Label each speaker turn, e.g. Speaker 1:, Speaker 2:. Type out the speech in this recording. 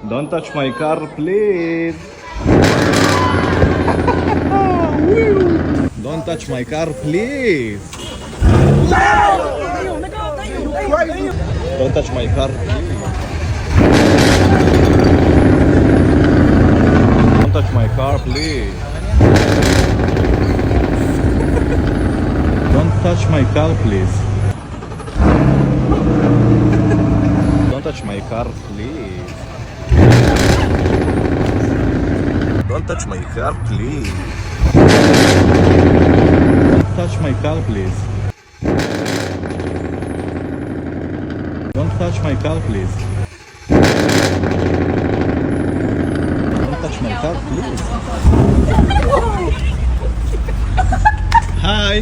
Speaker 1: Don't touch my car, please. Don't touch my car, please. Don't touch my car, please. Don't touch my car, please. Don't touch my car, please. Don't touch my car, please. Don't touch my car, please. Don't touch my car, please. Don't touch my car, please. Don't touch my car, please. Hi.